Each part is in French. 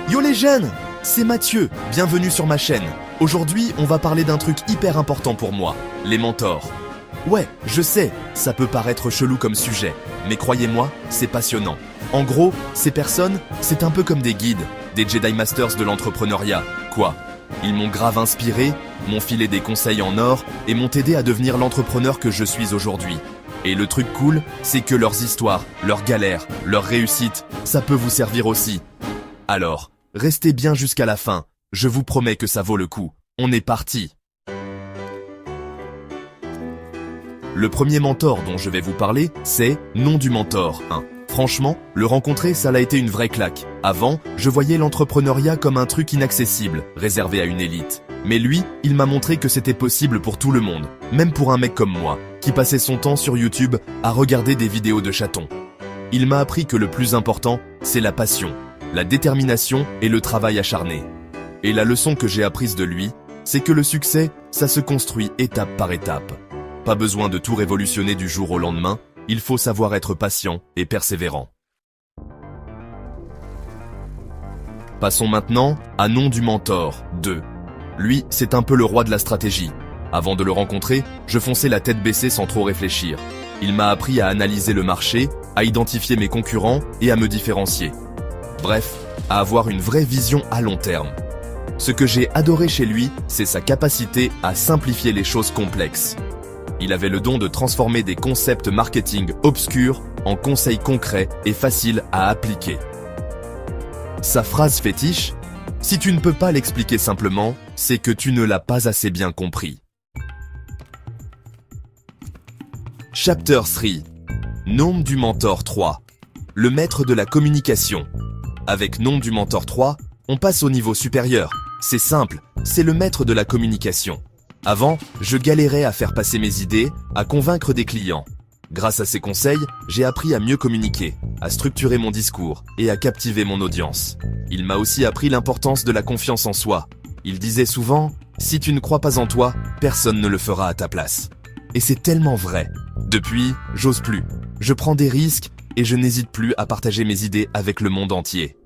Yo les jeunes, c'est Mathieu, bienvenue sur ma chaîne. Aujourd'hui, on va parler d'un truc hyper important pour moi, les mentors. Ouais, je sais, ça peut paraître chelou comme sujet, mais croyez-moi, c'est passionnant. En gros, ces personnes, c'est un peu comme des guides, des Jedi Masters de l'entrepreneuriat, quoi. Ils m'ont grave inspiré, m'ont filé des conseils en or et m'ont aidé à devenir l'entrepreneur que je suis aujourd'hui. Et le truc cool, c'est que leurs histoires, leurs galères, leurs réussites, ça peut vous servir aussi. Alors, restez bien jusqu'à la fin, je vous promets que ça vaut le coup. On est parti. Le premier mentor dont je vais vous parler, c'est Nom du Mentor 1. Franchement, le rencontrer, ça a été une vraie claque. Avant, je voyais l'entrepreneuriat comme un truc inaccessible, réservé à une élite. Mais lui, il m'a montré que c'était possible pour tout le monde, même pour un mec comme moi, qui passait son temps sur YouTube à regarder des vidéos de chatons. Il m'a appris que le plus important, c'est la passion, la détermination et le travail acharné. Et la leçon que j'ai apprise de lui, c'est que le succès, ça se construit étape par étape. Pas besoin de tout révolutionner du jour au lendemain, il faut savoir être patient et persévérant. Passons maintenant à Nom du Mentor 2. Lui, c'est un peu le roi de la stratégie. Avant de le rencontrer, je fonçais la tête baissée sans trop réfléchir. Il m'a appris à analyser le marché, à identifier mes concurrents et à me différencier. Bref, à avoir une vraie vision à long terme. Ce que j'ai adoré chez lui, c'est sa capacité à simplifier les choses complexes. Il avait le don de transformer des concepts marketing obscurs en conseils concrets et faciles à appliquer. Sa phrase fétiche, « Si tu ne peux pas l'expliquer simplement, c'est que tu ne l'as pas assez bien compris. » Chapter 3. Nom du Mentor 3. Le maître de la communication. Avec Nom du Mentor 3, on passe au niveau supérieur. C'est simple, c'est le maître de la communication. Avant, je galérais à faire passer mes idées, à convaincre des clients. Grâce à ses conseils, j'ai appris à mieux communiquer, à structurer mon discours et à captiver mon audience. Il m'a aussi appris l'importance de la confiance en soi. Il disait souvent, « Si tu ne crois pas en toi, personne ne le fera à ta place. » Et c'est tellement vrai. Depuis, j'ose plus. Je prends des risques et je n'hésite plus à partager mes idées avec le monde entier.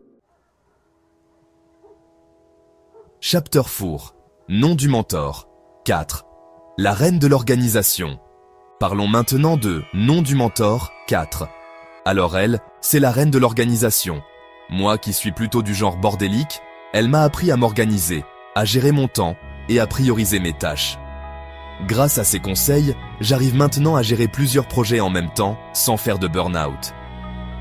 Chapter 4. Nom du Mentor 4. La reine de l'organisation. Parlons maintenant de Nom du Mentor 4. Alors elle, c'est la reine de l'organisation. Moi qui suis plutôt du genre bordélique, elle m'a appris à m'organiser, à gérer mon temps et à prioriser mes tâches. Grâce à ses conseils, j'arrive maintenant à gérer plusieurs projets en même temps sans faire de burn-out.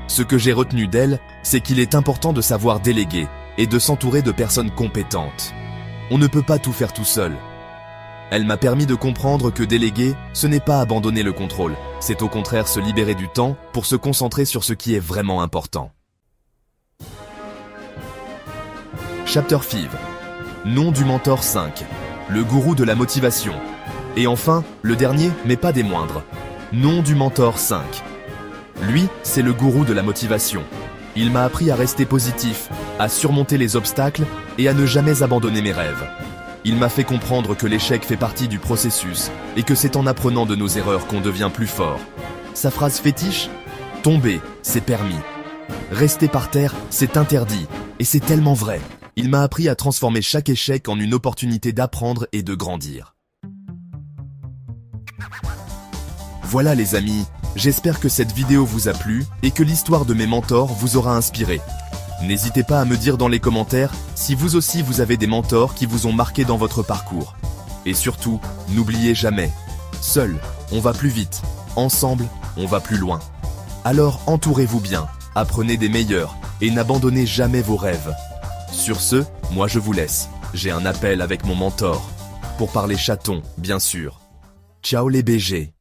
Ce que j'ai retenu d'elle, c'est qu'il est important de savoir déléguer et de s'entourer de personnes compétentes. On ne peut pas tout faire tout seul. Elle m'a permis de comprendre que déléguer, ce n'est pas abandonner le contrôle, c'est au contraire se libérer du temps pour se concentrer sur ce qui est vraiment important. Chapter 5. Nom du Mentor 5. Le gourou de la motivation. Et enfin, le dernier, mais pas des moindres. Nom du Mentor 5. Lui, c'est le gourou de la motivation. Il m'a appris à rester positif, à surmonter les obstacles et à ne jamais abandonner mes rêves. Il m'a fait comprendre que l'échec fait partie du processus et que c'est en apprenant de nos erreurs qu'on devient plus fort. Sa phrase fétiche ? Tomber, c'est permis. Rester par terre, c'est interdit. Et c'est tellement vrai. Il m'a appris à transformer chaque échec en une opportunité d'apprendre et de grandir. Voilà les amis, j'espère que cette vidéo vous a plu et que l'histoire de mes mentors vous aura inspiré. N'hésitez pas à me dire dans les commentaires si vous aussi vous avez des mentors qui vous ont marqué dans votre parcours. Et surtout, n'oubliez jamais, seul, on va plus vite, ensemble, on va plus loin. Alors entourez-vous bien, apprenez des meilleurs et n'abandonnez jamais vos rêves. Sur ce, moi je vous laisse, j'ai un appel avec mon mentor. Pour parler chaton, bien sûr. Ciao les BG.